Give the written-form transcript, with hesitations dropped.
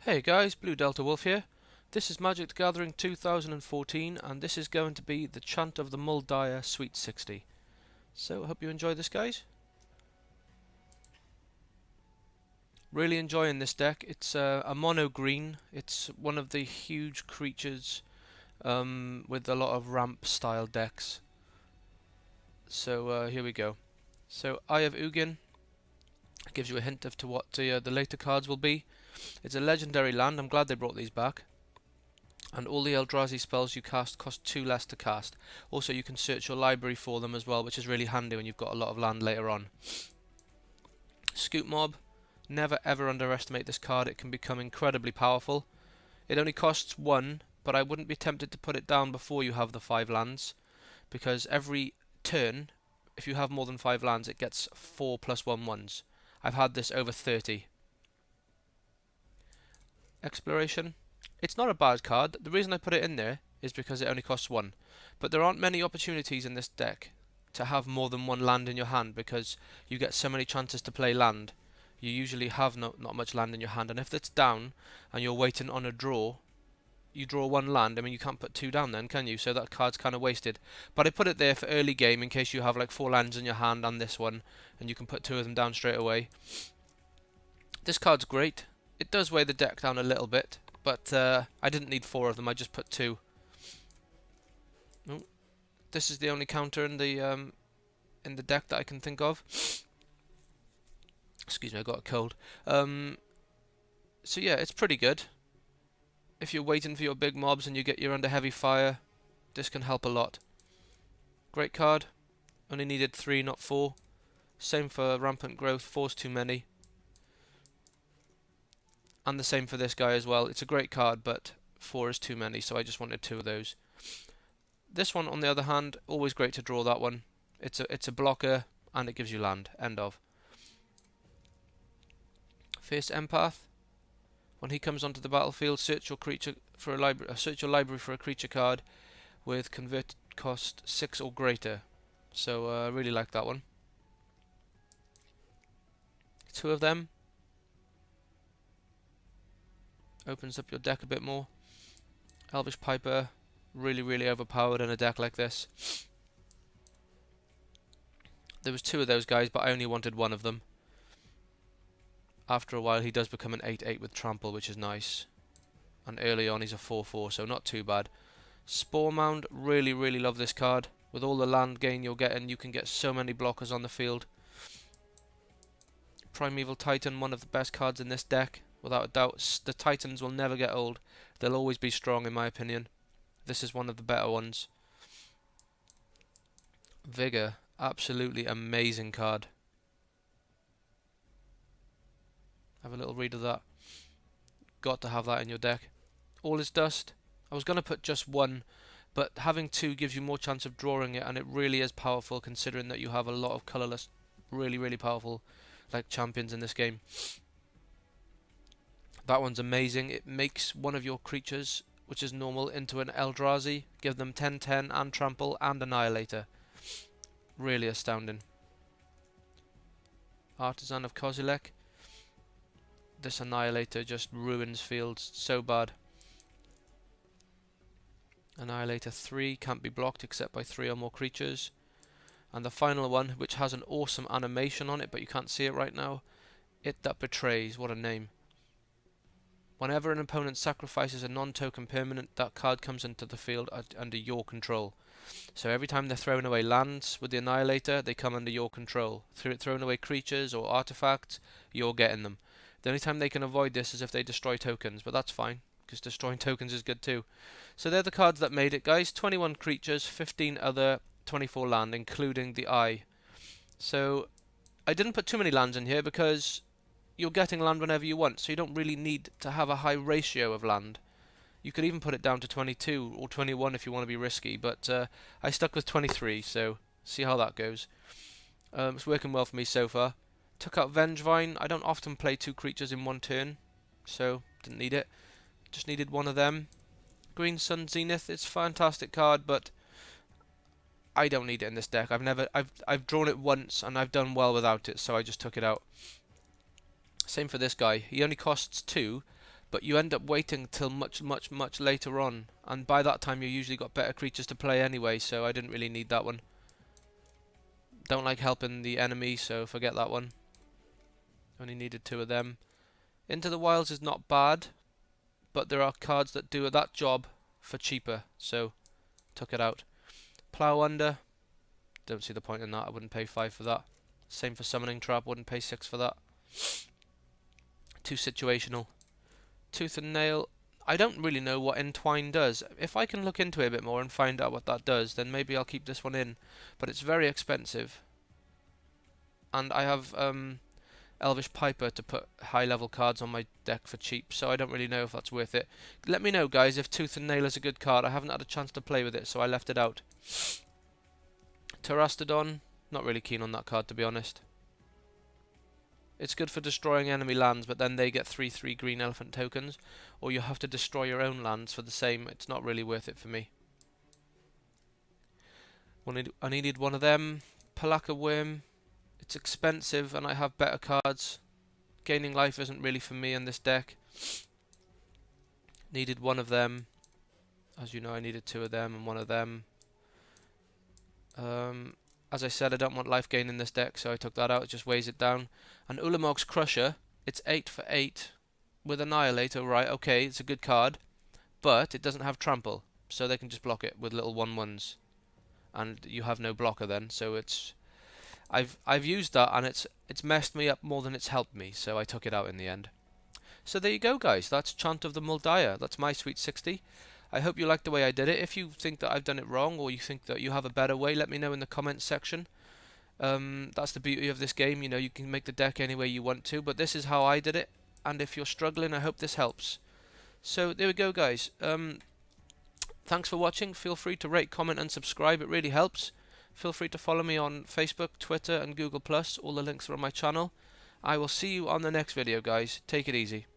Hey guys, Blue Delta Wolf here. This is Magic the Gathering 2014 and this is going to be the Chant of the Mul Daya Sweet 60. So I hope you enjoy this, guys. Really enjoying this deck. It's a mono green. It's one of the huge creatures with a lot of ramp style decks. So here we go. So Eye of Ugin gives you a hint of to what the later cards will be. It's a legendary land. I'm glad they brought these back. And all the Eldrazi spells you cast cost 2 less to cast. Also, you can search your library for them as well, which is really handy when you've got a lot of land later on. Scoop Mob. Never ever underestimate this card. It can become incredibly powerful. It only costs 1, but I wouldn't be tempted to put it down before you have the 5 lands, because every turn, if you have more than 5 lands, it gets 4 plus 1 ones. I've had this over 30. Exploration. It's not a bad card. The reason I put it in there is because it only costs 1. But there aren't many opportunities in this deck to have more than 1 land in your hand, because you get so many chances to play land. You usually have not much land in your hand, and if it's down and you're waiting on a draw, you draw 1 land. I mean, you can't put 2 down then, can you? So that card's kind of wasted. But I put it there for early game in case you have like 4 lands in your hand and this one, and you can put 2 of them down straight away. This card's great. It does weigh the deck down a little bit, but I didn't need 4 of them. I just put 2. Oh, this is the only counter in the deck that I can think of. Excuse me, I got a cold. So yeah, it's pretty good. If you're waiting for your big mobs and you're under heavy fire, this can help a lot. Great card. Only needed 3, not 4. Same for Rampant Growth. 4's too many. And the same for this guy as well. It's a great card, but 4 is too many, so I just wanted 2 of those. This one, on the other hand, always great to draw that one. It's a blocker, and it gives you land. End of. Fierce Empath. When he comes onto the battlefield, search your library for a creature card with converted cost 6 or greater. So I really like that one. 2 of them. Opens up your deck a bit more. Elvish Piper, really overpowered in a deck like this. There was 2 of those guys, but I only wanted 1 of them. After a while he does become an 8/8 with trample, which is nice. And early on he's a 4/4, so not too bad. Spore Mound, really love this card. With all the land gain you're getting, you can get so many blockers on the field. Primeval Titan, one of the best cards in this deck. Without a doubt, the Titans will never get old. They'll always be strong, in my opinion. This is one of the better ones. Vigor, absolutely amazing card. Have a little read of that. Got to have that in your deck. All is Dust. I was going to put just 1, but having 2 gives you more chance of drawing it, and it really is powerful considering that you have a lot of colourless, really powerful like champions in this game. That one's amazing. It makes one of your creatures, which is normal, into an Eldrazi. Give them 10/10 and Trample and Annihilator. Really astounding. Artisan of Kozilek. This Annihilator just ruins fields so bad. Annihilator 3 can't be blocked except by 3 or more creatures. And the final one, which has an awesome animation on it, but you can't see it right now. It That Betrays. What a name. Whenever an opponent sacrifices a non-token permanent, that card comes into the field under your control. So every time they're throwing away lands with the Annihilator, they come under your control. Throwing away creatures or artifacts, you're getting them. The only time they can avoid this is if they destroy tokens, but that's fine, because destroying tokens is good too. So they're the cards that made it, guys. 21 creatures, 15 other, 24 land, including the Eye. So I didn't put too many lands in here because you're getting land whenever you want, so you don't really need to have a high ratio of land. You could even put it down to 22 or 21 if you want to be risky, but I stuck with 23, so see how that goes. It's working well for me so far. Took out Vengevine. I don't often play 2 creatures in 1 turn, so didn't need it. Just needed 1 of them. Green Sun Zenith, it's a fantastic card, but I don't need it in this deck. I've drawn it once and I've done well without it, so I just took it out. Same for this guy. He only costs 2, but you end up waiting till much later on, and by that time you usually got better creatures to play anyway, so I didn't really need that one. Don't like helping the enemy, so forget that one. Only needed 2 of them. Into the Wilds is not bad, but there are cards that do that job for cheaper, so took it out. Plough Under, don't see the point in that. I wouldn't pay 5 for that. Same for Summoning Trap, wouldn't pay 6 for that. Too situational. Tooth and Nail, I don't really know what Entwine does. If I can look into it a bit more and find out what that does, then maybe I'll keep this one in. But it's very expensive. And I have Elvish Piper to put high level cards on my deck for cheap, so I don't really know if that's worth it. Let me know, guys, if Tooth and Nail is a good card. I haven't had a chance to play with it, so I left it out. Terastodon, not really keen on that card, to be honest. It's good for destroying enemy lands, but then they get 3/3 green elephant tokens, or you have to destroy your own lands for the same. It's not really worth it for me. I needed one of them. Palaka Worm, it's expensive and I have better cards. Gaining life isn't really for me in this deck. Needed one of them. As you know, I needed 2 of them and 1 of them. As I said, I don't want life gain in this deck, so I took that out. It just weighs it down. And Ulamog's Crusher, it's 8 for 8 with Annihilator. Right, okay, it's a good card, but it doesn't have Trample, so they can just block it with little 1/1s, and you have no blocker then. So it's I've used that, and it's messed me up more than it's helped me, so I took it out in the end. So there you go, guys. That's Chant of the Mul Daya. That's my Sweet 60. I hope you liked the way I did it. If you think that I've done it wrong, or you think that you have a better way, let me know in the comments section. That's the beauty of this game, you know, you can make the deck any way you want to, but this is how I did it, and if you're struggling, I hope this helps. So there we go, guys. Thanks for watching. Feel free to rate, comment and subscribe, it really helps. Feel free to follow me on Facebook, Twitter and Google+, all the links are on my channel. I will see you on the next video, guys. Take it easy.